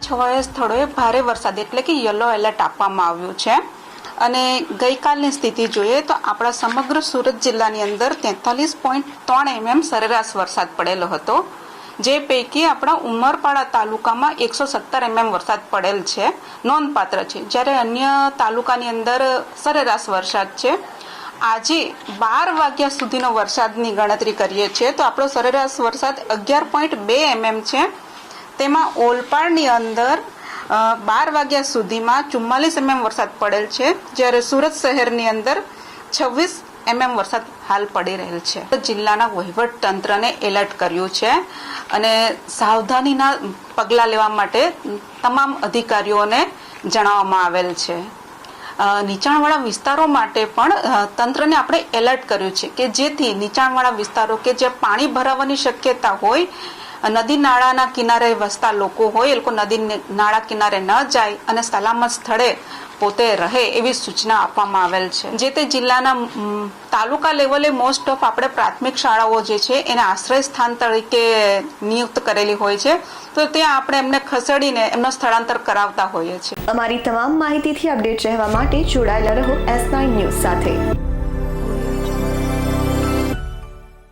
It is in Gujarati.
છવાયા સ્થળોએ ભારે વરસાદ એટલે કે યલો એલર્ટ આપવામાં આવ્યું છે અને ગઈકાલની સ્થિતિ જોઈએ તો આપણા સમગ્ર સુરત જિલ્લાની અંદર 43.3 mm સરેરાશ વરસાદ પડેલો હતો, જે પૈકી આપણા ઉમરપાડા તાલુકામાં 117 mm વરસાદ પડેલ છે, નોંધપાત્ર છે, જ્યારે અન્ય તાલુકાની અંદર સરેરાશ વરસાદ છે. આજે 12 વાગ્યા સુધીનો વરસાદની ગણતરી કરીએ છીએ તો આપણો સરેરાશ વરસાદ 11.2 mm છે. તેમાં ઓલપાડની અંદર 12 વાગ્યા સુધીમાં 44 mm વરસાદ પડેલ છે, જ્યારે સુરત શહેરની અંદર 26 mm વરસાદ હાલ પડી રહેલ છે. જિલ્લાના વહીવટ તંત્રને એલર્ટ કર્યું છે અને સાવધાનીના પગલાં લેવા માટે તમામ અધિકારીઓને જણાવવામાં આવેલ છે. નીચાણવાળા વિસ્તારો માટે પણ તંત્રને આપણે એલર્ટ કર્યું છે કે જેથી નીચાણવાળા વિસ્તારો કે જે પાણી ભરાવાની શક્યતા હોય, નદી નાળાના કિનારે વસતા લોકો હોય, એ લોકો નદી નાળા કિનારે ન જાય અને સલામત સ્થળે પોતે રહે એવી સૂચના આપવામાં આવેલ છે. જે તે જિલ્લાના તાલુકા લેવલે મોસ્ટ ઓફ આપણે પ્રાથમિક શાળાઓ જે છે એને આશ્રય સ્થાન તરીકે નિયુક્ત કરેલી હોય છે, તો ત્યાં આપણે એમને ખસેડીને એમનો સ્થળાંતર કરાવતા હોઈએ છીએ. અમારી તમામ માહિતીથી અપડેટ રહેવા માટે જોડાયેલા રહો S9 ન્યૂઝ સાથે.